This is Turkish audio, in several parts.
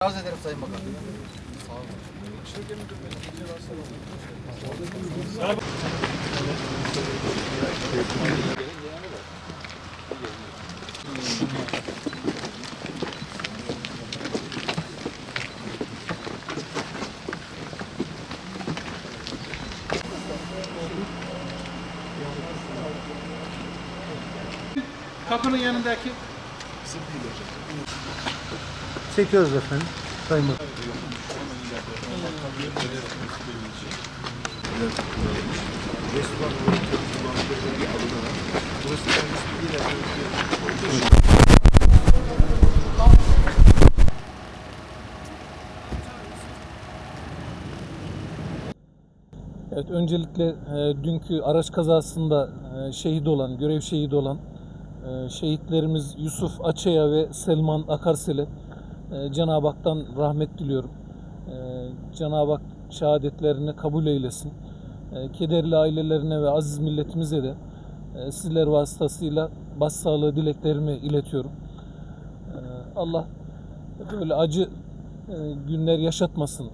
Arz ederim Sayın Bakan. Sağ olun. Kapının yanındaki Çekiyoruz efendim. Sayın Bakan. Evet, öncelikle dünkü araç kazasında görev şehidi olan şehitlerimiz Yusuf Açaya ve Selman Akarsel'e Cenab-ı Hak'tan rahmet diliyorum. Cenab-ı Hak şehadetlerini kabul eylesin. Kederli ailelerine ve aziz milletimize de sizler vasıtasıyla başsağlığı dileklerimi iletiyorum. Allah böyle acı günler yaşatmasın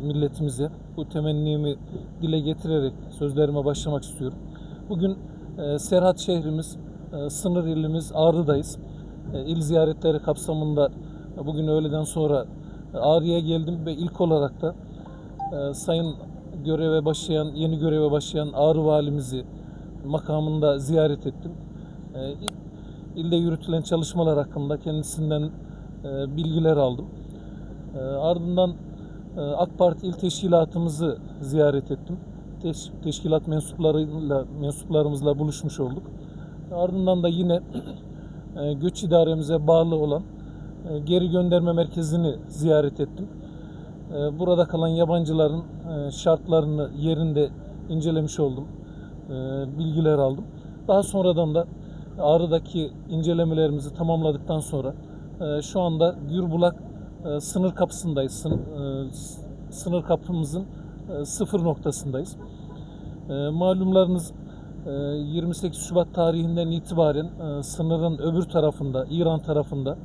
milletimize. Bu temennimi dile getirerek sözlerime başlamak istiyorum. Bugün Serhat şehrimiz, sınır ilimiz Ağrı'dayız. İl ziyaretleri kapsamında bugün öğleden sonra Ağrı'ya geldim ve ilk olarak da Sayın yeni göreve başlayan Ağrı Valimizi makamında ziyaret ettim. İlde yürütülen çalışmalar hakkında kendisinden bilgiler aldım. Ardından AK Parti il teşkilatımızı ziyaret ettim. Teşkilat mensuplarımızla buluşmuş olduk. Ardından da yine göç idaremize bağlı olan geri gönderme merkezini ziyaret ettim. Burada kalan yabancıların şartlarını yerinde incelemiş oldum. Bilgiler aldım. Daha sonradan da Ağrı'daki incelemelerimizi tamamladıktan sonra şu anda Gürbulak sınır kapısındayız. Sınır kapımızın sıfır noktasındayız. Malumlarınız 28 Şubat tarihinden itibaren sınırın öbür tarafında, İran tarafında,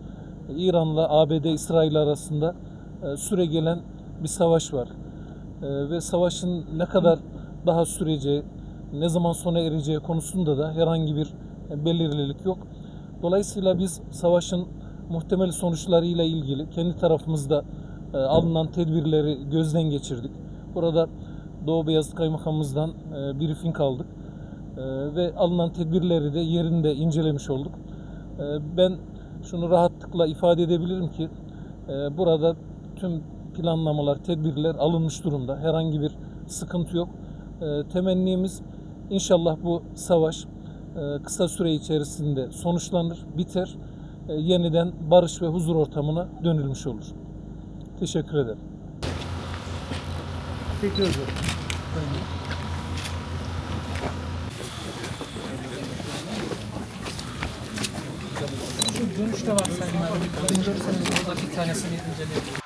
İran'la ABD-İsrail arasında süregelen bir savaş var. Ve savaşın ne kadar daha süreceği, ne zaman sona ereceği konusunda da herhangi bir belirlilik yok. Dolayısıyla biz savaşın muhtemel sonuçlarıyla ilgili kendi tarafımızda alınan tedbirleri gözden geçirdik. Burada Doğu Beyazıt Kaymakamımızdan briefing aldık. Ve alınan tedbirleri de yerinde incelemiş olduk. Ben şunu rahatlıkla ifade edebilirim ki burada tüm planlamalar, tedbirler alınmış durumda. Herhangi bir sıkıntı yok. Temennimiz inşallah bu savaş kısa süre içerisinde sonuçlanır, biter. Yeniden barış ve huzur ortamına dönülmüş olur. Teşekkür ederim. Çekiyoruz efendim. Sayın Bakan. şu dönüşte var Sayın Valim. Görürseniz burada bir tanesini inceleyelim.